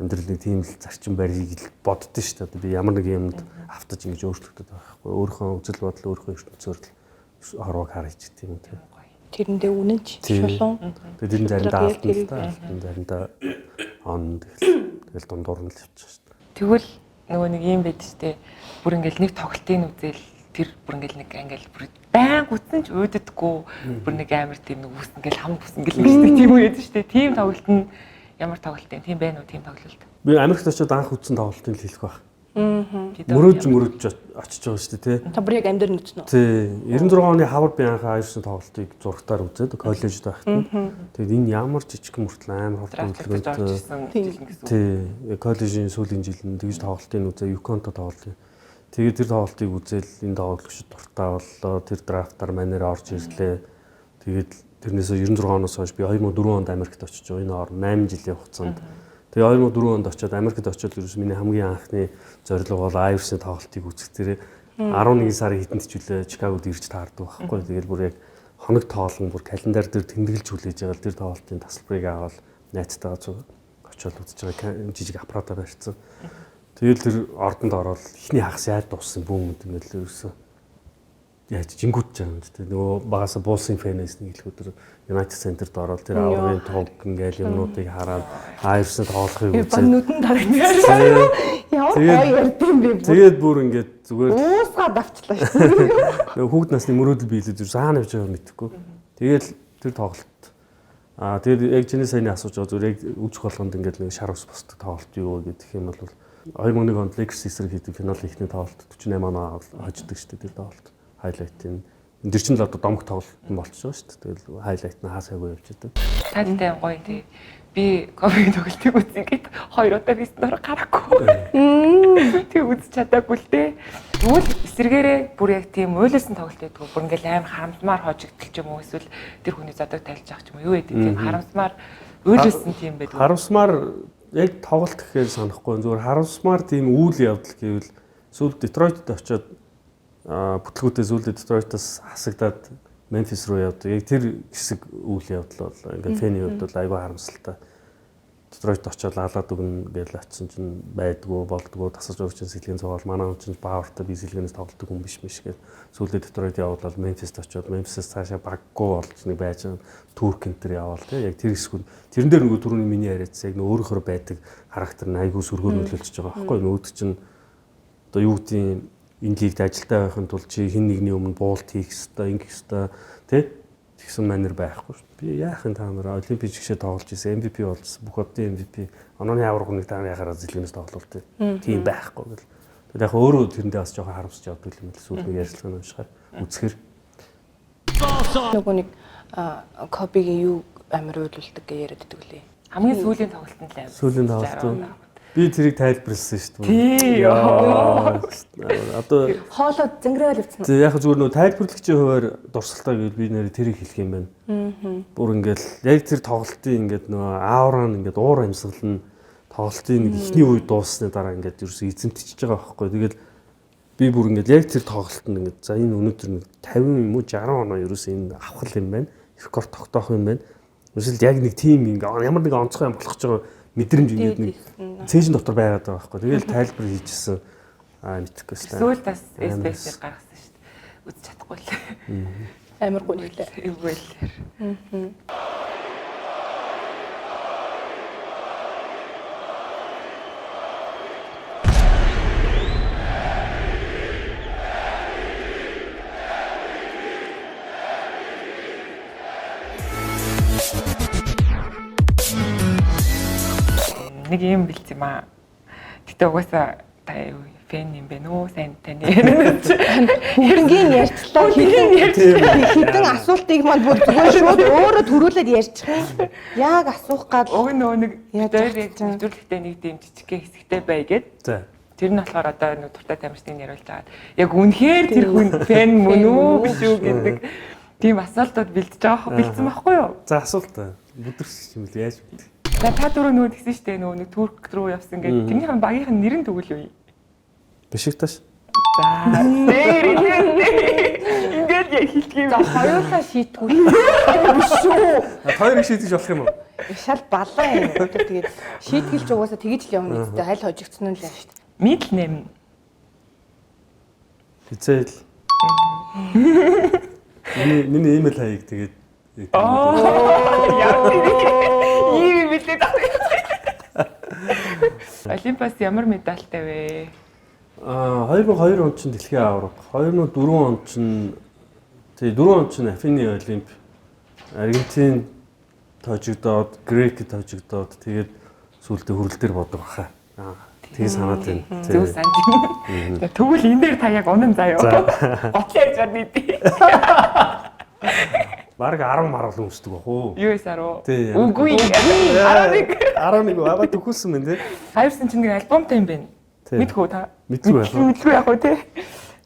амьдралын тийм л зарчим барьыг л боддоо шүү дээ. Би ямар нэг юмд автаж ингэж өөрчлөгдөд байгаа байхгүй. Өөрийнхөө үзэл бодол өөрийнхөө ертөнцөөр л орвог харж идэх юм тийм. Тэрэндээ үнэнч шулуун. Тэгээд энэ заримдаа алдна л да. Энэ заримдаа он тэгэл дундуур нь л явчих шүү дээ. Тэгвэл нөгөө нэг юм байдаг шүү дээ. Бүр ингээл нэг тоглолтын үзэл тэр бүр ингээл нэг ингээл бүр байн гүтсэн ч өөддөггүй бүр нэг амар тийм нэг үс ингээл хам бүс ингээл нэгдэг тийм үү шүү дээ. Тийм тоглолт нь ямар тоглолт юм? Тийм байна уу? Тийм тоглолт. Би Америкт очиод анх үзсэн тоглолтыг хэлэх байх. Мөрөөж очиж байгаа шүү дээ тий. Та бүр яг амьдэр нүцнэ үү? Тий. 96 оны Хавард би анх Айрсны тоглолтыг зургатаар үзээд коллежид байхад. Тэгээд энэ ямар жижиг мөртлөө амар хурдан хөдөлгөөнтэй. Тий. Коллежийн сүүлийн жил нь тэгж тоглолтыг үзээ Юконто тоглолтыг. Тэгээд тэр тоглолтыг үзэл энэ тоглогчид дуртай боллоо. Тэр драфтаар манер орж ирлээ. Тэгээд тэрнээс 96 оноос хойш би 2004 онд Америкт очиж байгаа. Энэ орн 8 жилийн хугацаанд. Тэгээ 2004 онд очиод Америкт очиод ерөөс миний хамгийн анхны зорилго бол Айрсны тоглолтыг үзэх. Тэр 11 сарын хэдэнд ч үлээ Чикагод ирж таардаг байхгүй. Тэгэл бүр яг хоног тоолон бүр календар дээр тэмдэглэж хүлээж байгаа. Тэр тоглолтын тасалбарыг аваад найзтайгаа зүг очиод үзэж байгаа жижиг аппарата барьсан. Тэгэл тэр ордонд ороод ихний хагас яаж дууссан бүүмэд ингээл ерөөсөө яаж жингүүт жаа юм дээ. Нөгөө багасаа буулсын фэнээс нэг л өдөр United Center-д ороод тэр аврагын туг ингээл юмнуудыг хараад Айрсны тоглохыг үзээ. Нүдэн тарагдсан. Яа гоё ярдсан би. Тэгээд бүр ингээд зүгээр уусгаад авчлаа шүү. Нөгөө хүүхд насны мөрөөдөл биелээд зүр саана явж байгааг мэдэхгүй. Тэгэл тэр тоглолт. Тэгээд яг чиний саяны асууж байгаа зүгээр яг үүсэх болгонд ингээд нэг шар ус босдог тоглолт юу гэдэг юм бол 2001 онд Lakers эсрэг хийдэг финалийн ихний тоглолт 48 оноо хождог шүү дээ тэр тоглолт. Хайлайтын энэ чинь л одоо домог тоглолт болчихсон шүү дээ. Тэгэл хайлайт нь хаасаагүй явж байдаг. Таатай гоё тий. Би ковид тоглолтыг үзьгээд 2 удаа висноор гарахгүй. Тэг үзэж чадаагүй л дээ. Тэгвэл эсэргээрээ бүр яг тийм уйлсан тоглолт байдгүй. Бүр ингээл амар харамсмаар хожигдтал ч юм уу эсвэл тэр хүний задаг тайлж авах ч юм уу юу гэдэг тийм харамсмаар уйлсан тийм байдгүй. Харамсмаар яг тоглолт гэхээр санахгүй. Зүгээр харамсмаар тийм үйл явдал гэвэл сүүлд Детройтд очиод бүтлгүүтээ зүйлдээ Детройтоос хасагдаад Мемфис руу явдаг. Яг тэр хэсэг үйл явдал бол ингээд фэний хувьд бол айгүй харамсалтай. Детройт очиод алаад өгнө гэж очисон чинь байдгүй болдгоо тасарч өгч сэлгийн цогоол манай хүн чинь баавартай би сэлгэнээс тоглодог хүн биш гэж сүүлдээ Детройт явуулаад Мемфист очиод Мемфисээс цаашаа баггүй болж нэг байж Турк энтер яваал тий. Яг тэр хэсгүүд тэрэн дээр нөгөө түрүүний миний яриадс яг нөгөө өөрөөр байдаг характер нь айгүй сүргээр нөлөөлж байгаа байхгүй нүүд чинь одоо юу гэдгийг энэ лигт ажилтаа байхын тулд чи хин нэгний өмнө буулт хийх ёстой, ингэх ёстой, тий? Тэгсэн манер байхгүй шүү. Би яахын та нараа олимпик жигшээ тоглож ирсэн, MVP болсон, бүх одын MVP. Онооны аврагныг та яхаараа зэлгэнээс тоглолт тийм байхгүй гэл. Тэгээд яг өөрөө тэрэндээ бас жоохон харамсч явдаг юм л сүүлний ярьцлагын уншихаар үзэхэр. Нөгөө нэг копигийн юу амар уйлуулдаг гэж яриад байдаг лээ. Хамгийн сүүлийн тоглолтод л амар. Сүүлийн тоглолт. Би тэрийг тайлбарласан шүү дээ. Тий. Одоо хоолой зангираад явцсан. Яг зүгээр нөө тайлбарлагчийн хуваар дурсгалтай гэвэл би нэр тэрийг хэлэх юм байна. Бүр ингээл яг тэр тоглолтын ингээд нөө аураа нь ингээд уур амьсгал нь тоглолтын нэг ихний үед дууссаны дараа ингээд ерөөсөө эзэмтчихэж байгаа байхгүй. Тэгэл би бүр ингээд яг тэр тоглолтод ингээд за энэ өнөөдөр нэг 50 юм уу 60 оноо ерөөсөө энэ авах юм байна. Рекорд тогтоох юм байна. Ерөөсөө яг нэг тим ингээд ямар нэг онцгой юм болох ч байгаа мэдрэмж ингээд нэг цээжин дотор байгаад байгаа байхгүй. Тэгэл тайлбар хийжсэн мэдхгүй шүү дээ. Сүүл бас SPS-ээр гаргасан шүү дээ. Үзэж чадахгүй л. Амар гонхлээ. Эвэлэр. нэг юм бэлц юм аа. Гэтэ угаасаа та фэн юм бэ нөө сайн таны Хөрөнгөний ярьцлаа хитэн асуултыг манд бүр зүгээр шууд өөрөө төрүүлээд ярьчих юм. Яг асуух гад уг нөгөө нэг Яаж дээр авчих чинь? нэвтрүүлэгтээ нэг тийм жижигхэн хэсэгтэй бай гэд. За. Тэр нь болохоор одоо нэг дуртай тамирчдыг нэруулж байгаа. Яг үнэхээр тэр хүн фэн мөн үү биш үү гэдэг тийм асуултууд бэлдэж байгаа бэлдсэн байхгүй юу? За асуулт бүдэрч юм л яаж мэдээ. За та дөрөв нөгөө тэгсэн шүү дээ нөгөө нэг Турк руу явсан гэдэг. Тэрнийхэн багийнхэн нэр нь тэгвэл юу? Бишикташ. За нэр ингээд яг хэлчих юм. за хоёулаа шийтгүүл шүү. Хоёрыг шийдэж болох юм уу? Шал балан юм. Тэгээд шийтгэлж угаасаа тэгж л явна гэдэг. Аль хожигдсон нь л байна шүү дээ. Middle name. Хизээл. Миний имэйл хаяг тэгээд Ийм мэдээ таа. Олимпиас ямар медальтай вэ? 2002 онд чинь дэлхийн аварга, 2004 онд чинь 4 онд чинь Афины Олимп, Аргентин тожигдоод, Грек тожигдоод тэгээд сүүлдээ хөрөл дээр бодог баха. Тэгээ санаад байна. Зөв санд. Тэгвэл энэ дээр та яг унан заяа. Готлоо ярьж байна дээ. Бараг 10 маргал өмсдөг бах уу? Юу эсэр үү? Тий. Үгүй. 11 аваад төгөлсөн мэн тий. Хайрсан чинь нэг альбомтай юм байна. Мэдгүй та. Мэдгүй байх. Мэдгүй яг уу тий.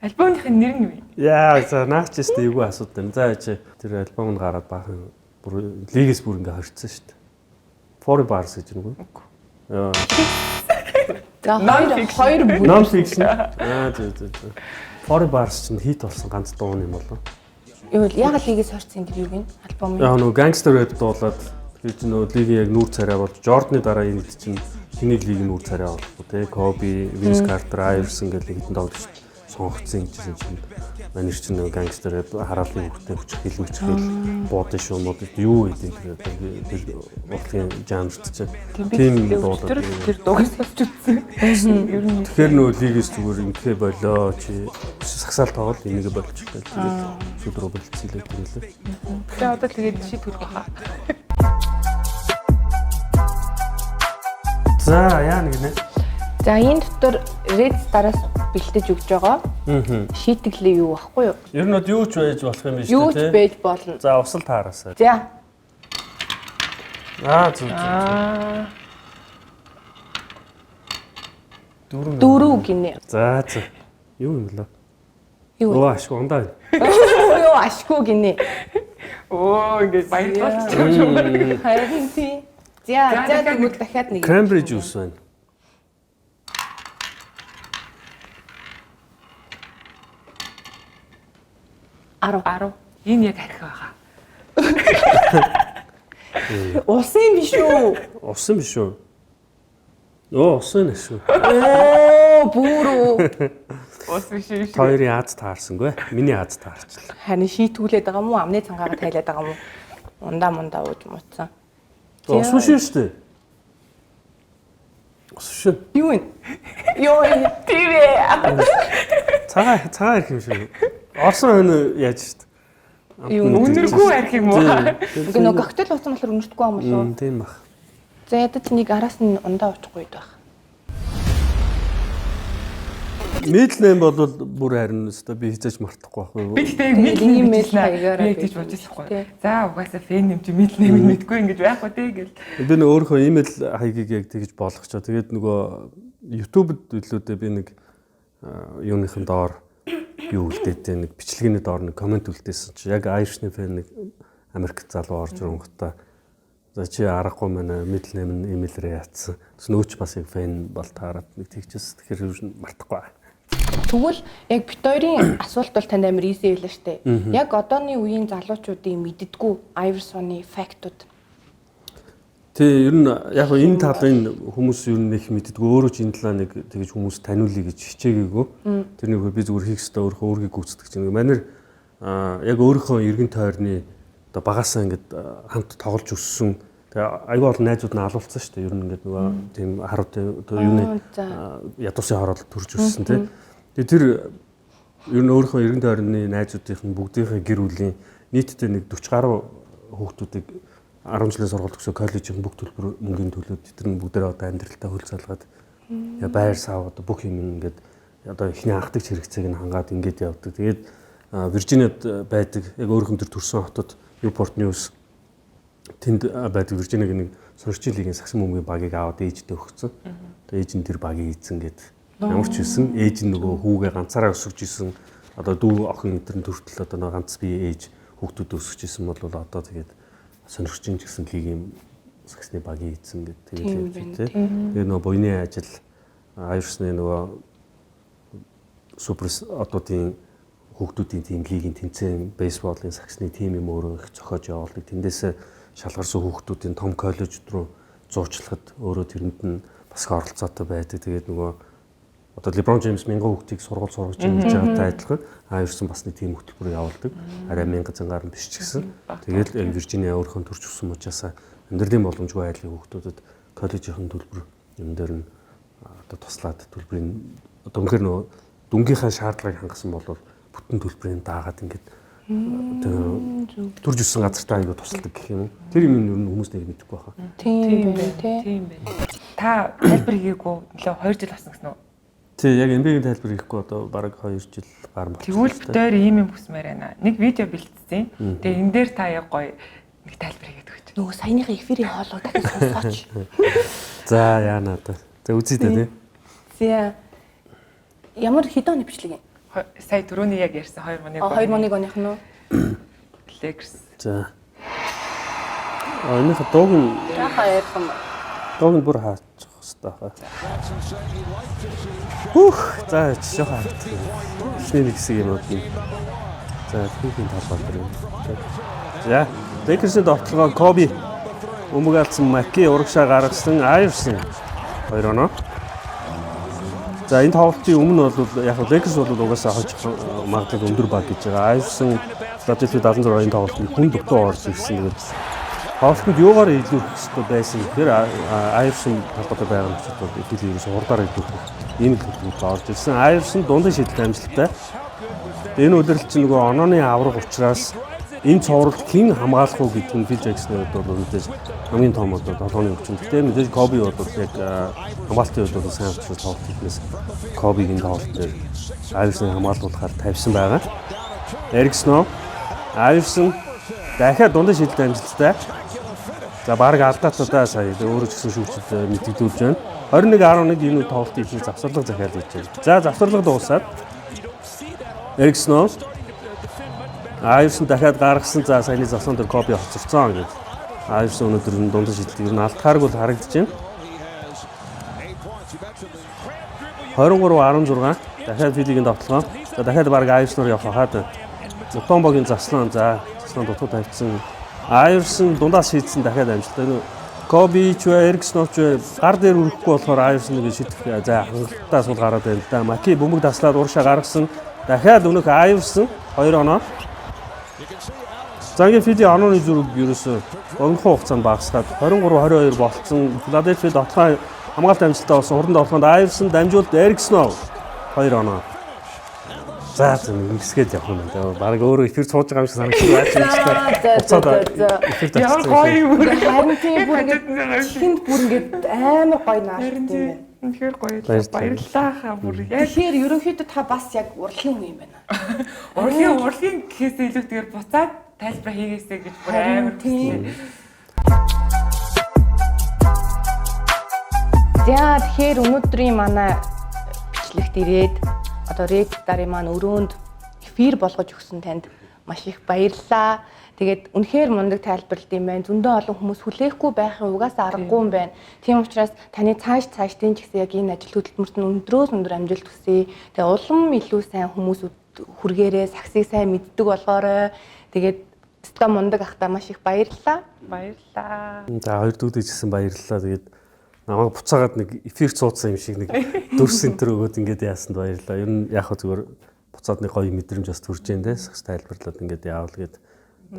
Альбомын нэр нь юу вэ? Яа, за наач тест эйгүү асууд байна. За чи тэр альбомд гараад баахан бүр лигээс бүр ингээ хорцсон шүү дээ. Four Bars гэж нэг үү? Яа. За хоёр бүр. Non fiction. Зөв. Four Bars чинь хит болсон ганц дуу юм болов. Юу вэ? Яг лигээс хорцсон гэдэг юу вэ? Альбом Яг нөгөө гангстер рэп дуулаад тэр чинь нөгөө лигийн яг нүүр царай болж Жордны дараа энэ хэд чинь хэнийг лигийн нүүр царай болох вэ? Коби, Vince Carter, Iverson гэх хэдэн тоглогч сонгогдсон юм чинь манер чинь нөгөө гангстер рэп хараалын хөвгтэй хүч хэлмэгч хэл буудын шуумууд юу гэдэг тэр урлагийн жанрт чинь тийм дуулаад Тэр дугаас олж үзсэн. Ер нь тэгэхээр нөгөө лигээс зүгээр ингээ болоо чи сагсаал тоглол энийгээ болж байгаа. Тэгээд шүдрөө болцсон л гэдэг. тэгээ одоо тэгээд шийдвэр баха. За яа нэг нэ. За энэ дотор Red Star-аас бэлдэж өгч байгаа. Шийтгэлээ юу байхгүй юу? Ер нь юу ч байж болох юм биш Юу үү ч байж болно. За усал таараасаа. За Зөв. дөрөв гинэ. За. Юу юм бэлээ? Юу вэ? Оо ашиг ундаа. Юу ашгүй гинэ. Оо ингээд баярлалаа. Харин тий. За тэгвэл дахиад нэг. Cambridge juice байна. Арав. Энэ яг архи байгаа. Усан биш үү? Усан биш үү? Оо усан шүү. Оо бүрөө. Ус биш шүү. Хоёрын Аз таарсангүй. Миний Аз таарчлаа. Харин шийтгүүлээд байгаа мó амны цангаагаа тайлаад байгаа мó. Ундаа ууж муцсан. Ус биш шүү дээ. Ус шүү. Юу вэ? Йоо Тийм. Цагаан ирэх юм шүү. Орсон хойно яаж шүү дээ. юу Үнэргүй арх юм уу? ингээ нөгөө коктейл уусан болохоор үнэртгүй юм болов уу? Тийм бах. За ядаж нэг араас нь ундаа уучихгүй байх. Мэдлэн бол бүр харин өстой би хизээж мартахгүй байх уу? Би тэгтээ мэдл ийм мэйл мэйл хаягаараа гэж бодож байхгүй. За угаасаа фэн юм чи мэдл нэм мэдгүй ингэж байх уу те гэл. Би нэг өөрөө имэйл хаягийг яг тэгж болгочоо. Тэгээд нөгөө YouTube-д билүүдээ би нэг юуныхын доор юу үлдээтэй нэг бичлэгээний доор нэг комент үлдээсэн чи яг Irishны фэн нэг Америк залуу орж ирэнгуутаа за чи аргагүй манай мэдл нэм имэйлрээ яатсан. Тэс нөөч бас яг фэн бол таарад нэг тэгчээс тэгэхээр юу мартахгүй. Тэгвэл яг бит хоёрын асуулт бол танд амар easy байлаа штэ. Яг одооны үеийн залуучуудын мэддэггүй Iverson-ы фактууд. Тэ ер нь яг энэ талын хүмүүс ер нь их мэддэггүй өөрөө ч энэ талаа нэг тэгж хүмүүс таниулъя гэж хичээгээгүй. Тэрнийг би зүгээр хийх ёстой өөрийгөө гүйцэтгэж чинь. Манайр яг өөрийнхөө эргэн тойрны оо багасаа ингээд хамт тоглож өссөн. Тэгээ аюул бол найзууд нь алуулсан шүү дээ. Ер нь ингээд нөгөө тийм харуутай юуны ядуусын хороолол төрж өссөн тийм. Тэгээ тэр ер нь өөрийнхөө эргэн тойрны найзуудын бүгдийнхээ гэр бүлийн нийтдээ нэг 40 гаруй хүүхдүүдийг 10 жилийн сургууль төгсөө коллежийн бүх төлбөр мөнгөний төлөөд тэдний бүгдээ одоо амьдралтаа хөл залгаад байр сав одоо бүх юм ингээд одоо ихний анхдагч хэрэгцээг нь хангаад ингээд явдаг. Тэгээд Виржиниад байдаг яг өөрхөн төр төрсэн хотод Newport News тэнд байдаг Виржиниагийн нэг сурчин лигийн сагсан бөмбөгийн багийг аваад ээждээ өгсөн. Тэгээд ээж нь тэр багийг эзэн гээд ямар ч үсэн ээж нь нөгөө хүүгээ ганцаараа өсгөж исэн одоо дүү охин эдгээр төртөл одоо нэг ганц бие ээж хүүхдүүд өсгөж исэн бол одоо тэгээд сонирхчин ч гэсэн лигийн сагсны багийн эзэн гээд тэгээд тэгээд нөгөө буйны ажил аюурсны нөгөө супер одуудын хүүхдүүдийн тим лигийн тэмцээн бейсболын сагсны тим юм өөрөө их зохиож явуулдаг. Тэндээс шалгарсан хүүхдүүдийн том коллеж руу зуучлахад өөрөө тэрэнд нь бас оролцоотой байдаг. Тэгээд нөгөө одоо LeBron James 1000 хүүхдийг сургууль сургаж ингэж байгаатай адилхан аюурсан басны тим хөтөлбөр явуулдаг. Арай 1000 зангаар нь биш ч гэсэн. Тэгээд Виржиниа өөрхөн төрж өссөн учраас амьдралын боломжгүй айлын хүүхдүүдэд коллежийн төлбөр юм дээр нь одоо туслаад төлбөрийн одоо үнэхээр нөгөө дүнгийнхаа шаардлагыг хангасан бол бүтэн төлбөрийн даагаад ингээд төрж өссөн газартаа аягүй тусалдаг гэх юм уу. Тэр юм нь хүмүүс нэг мэдэхгүй байхаа. Тийм байна. Та тайлбар хийгээгүй нөлөө 2 жил болсон гэсэн үү? Тий, яг NBA-ийн тайлбар хийхгүй одоо бараг 2 жил гар болчихсон. Тэгвэл дээр ийм юм хүсмээр байна. Нэг видео бэлтцсэн. Тэгээ энэ дээр та яг гоё нэг тайлбар хийгээд өгч. Нөгөө саяныхаа эфирийн хоолоо дахиж сонсооч. За яана одоо. За үзье дээ тий. За ямар хэдэн оны бичлэг юм? Сая түрүүний яг ярьсан 2001 оных нь уу? Lakers. За. Энэ дууг нь Яхаа ярих юм. дууг нь бүр хаачих хэрэгтэй хаа. За жоо хаад. Эхний нэг хэсэг юм уу? За түүхийн талбар дээр. За Lakers-ийн тоглогоо Kobe өмг алдсан Маки урагшаа гаргасан Iverson 2 оноо. За энэ тоглолтын өмнө бол яг Lakers бол угаасаа хожих магадлал өндөр баг гэж байгаа. Iverson Philadelphia 76-ын тоглолтод хүн дутуу орж ирсэн. Тэгээд тоглолтод юугаар илүү хэвчтэй байсан гэхээр Iverson талбарт байгаа нь ч бол илүү ерөөс урдаар илүү ийм л хөдөлгөөнд орж ирсэн. Iverson дундын шийдэлт амжилттай. Энэ үлрэл чинь нөгөө онооны авраг учраас энэ цовролт хэн хамгаалах уу гэдэг нь Phil Jackson-ийн хувьд бол мэдээж хамгийн том одоо толгойн өвчин. Гэхдээ мэдээж Kobe бол яг хамгаалтын хувьд бол сайн учраас тоглолт хийхнээс Kobe-гийн тоглолт дээр Iverson хамгаалуулахаар тавьсан байгаа. Eric Snow, Iverson дахиад дундын шийдэлт амжилттай. За баг алдаатуудаа сая өөрөө ч гэсэн шүүгчд мэдэгдүүлж байна. 21-11 энэ тоглолтын ихний завсарлага захиалж байна. За завсарлага дуусаад Eric Snow Iverson дахиад гаргасан. За саяны завсан дээр Kobe хоцорсон гэдэг. Iverson өнөөдөр нь дундын шийдэлт ер нь алдахаарг бол харагдаж байна. 23-16 дахиад Philly-ийн тоглолт. За дахиад баг Iverson-оор явах хаад. Mutombo-гийн заслан за заслан дутуу тавьсан. Iverson дундаас шийдсэн дахиад амжилттай. Kobe ч Eric Snow ч гар дээр үрэхгүй болохоор Iverson-ыг шийдэх за хангалттай асуул гараад байна л да. Maki бөмбөг таслаад урагшаа гаргасан. Дахиад өнөөх Iverson 2 оноо. Загийн Philly онооны зүрэг ерөөсөө өнгөн хугацаанд багасгаад 23-22 болцсон. Philadelphia дотлоо хамгаалт амжилттай болсон. Хурдан тоглоход Iverson дамжуулт Eric Snow 2 оноо. За ингэсгээд явах юм байна. Бараг өөрөө эфир сууж байгаа юм шиг санагдчихсан. Уцаад эфир тавьчихсан. Ямар гоё юм. Харин тийм бүр ингээд хинд бүр ингээд амар гоё нааштай юм байна. Үнэхээр гоё баярлалаа хаа бүр яг. Тэгэхээр ерөнхийдөө та бас яг урлагийн хүн юм байна. Урлагийн гэхээс илүүтэйгээр буцаад тайлбар хийгээсэй гэж бүр амар тийм. За тэгэхээр өнөөдрийн манай бичлэгт ирээд одоо Red Star-ын маань өрөөнд эфир болгож өгсөн танд маш их баярлалаа. Тэгээд үнэхээр мундаг тайлбарлалт юм байна. Зөндөө олон хүмүүс хүлээхгүй байхын угаасаа аргагүй юм байна. Тийм учраас таны цаашдын ч гэсэн яг энэ ажил хөдөлмөрт нь өндрөөс өндөр амжилт хүсье. Тэгээд улам илүү сайн хүмүүсүүд хүргээрээ саксыг сайн мэддэг болгоорой. Тэгээд өстой мундаг ахтаа маш их баярлалаа. Баярлалаа. За хоёр дүүдэж гисэн баярлалаа. Тэгээд намайг буцаагаад нэг эфир цуудсан юм шиг нэг дөрс центр өгөөд ингээд яасанд баярлалаа. Ер нь яг хөө зүгээр буцаад нэг гоё мэдрэмж бас төрж जैन дээ. Сакс тайлбарлаад ингээд яавал гээд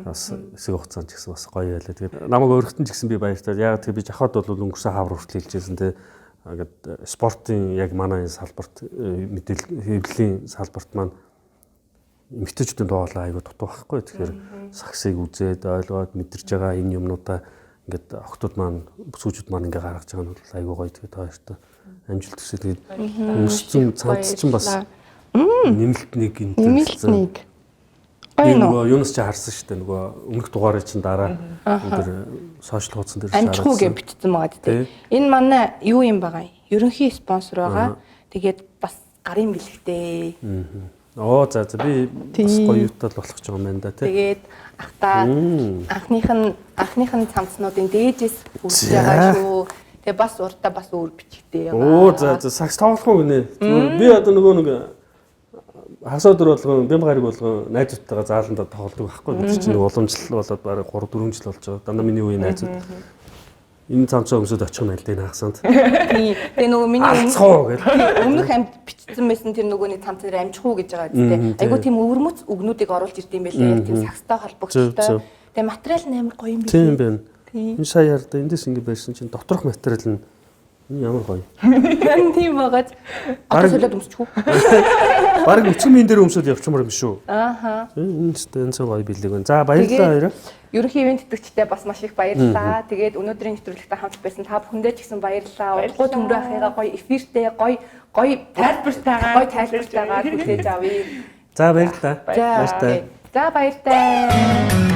бас хэсэг хугацаанд ч гэсэн бас гоё байлаа. Тэгээд намайг өөрхтөн ч гэсэн би баярлалаа. Яг тэр би жахад бол өнгөрсөн хавар хүртэл хэлжсэн те. Ингээд спортын яг манай энэ салбарт мэдээлэл хэвлэлийн салбарт маань эмэгтэйчүүдийн дуугaalаа айгүй дутуу байхгүй. Тэгэхээр саксыг үзээд ойлгоод мэдэрч байгаа энэ юмнуудаа ингээд охтууд маань бүсгүүчүүд маань ингээ гаргаж байгаа нь бол айгүй гоё. Тэгээд хоёртой амжилт хүсье. Тэгээд өнгөрсөн цанц чинь бас нэмэлт нэг юм нэмэлтнийг нөгөө юунаас ч харсан шүү дээ. Нөгөө өмнөх дугаарыг чинь дараа өндөр сошиал хуудсан дээр амжихгүй гэж бичсэн байгаа тийм. Энэ манай юу юм байгаа юм? Ерөнхий спонсор байгаа. Тэгээд бас гарын бэлэгтэй. Оо за би бас гоё юутай болох ч юм байна да тий. Тэгээд ахтаа анхных нь цамцнуудын дээжээс үрж байгаа шүү. Тэгээ бас уртаа бас өөр бичгтэй байгаа. Оо за сакс тоглох уу гинэ. Би одоо нөгөө нэг хасаа өдөр болгон бям гариг болгон найзуудтайгаа зааландаа тоглодог байхгүй. Бид чинь уламжлал болоод бараг 3-4 жил болж байгаа. Дандаа миний үеийн найзууд. Энэ цамцаа өмсөд очих нь аль дээ хасаанд. Тэгээ нөгөө миний өмнөх амьд бичсэн байсан тэр нөгөө нэг цамц дээр амжих уу гэж байгаа үстэй. Айгу тийм өвөрмөц үгнүүдийг оруулж ирд юм байлээ. Тийм сакстай холбогдолтой. Тэгээ материал нь амар гоё юм билээ. Тийм байна. Энэ сая ярда эндээс ингэ барьсан чинь доторх материал нь ямар гоё. Тийм байгааз одоо солиод өмсчихв. Бараг өчмийн дээр өмсөд явчмаар юм шүү. Ааха. Энэ стенцо гоё билег байна. За баярлалаа хоёроо. Ерөнхий ивент тэтгэгчдээ бас маш их баярлалаа. Тэгээд өнөөдрийн нэвтрүүлэгтээ хамт байсан та бүхэндээ ч гэсэн баярлалаа. Ургуу төмрөө ахыгаа гоё эфиртэй гоё тайлбартайгаар хүлээж авъя. За баярлалаа. За баяртай.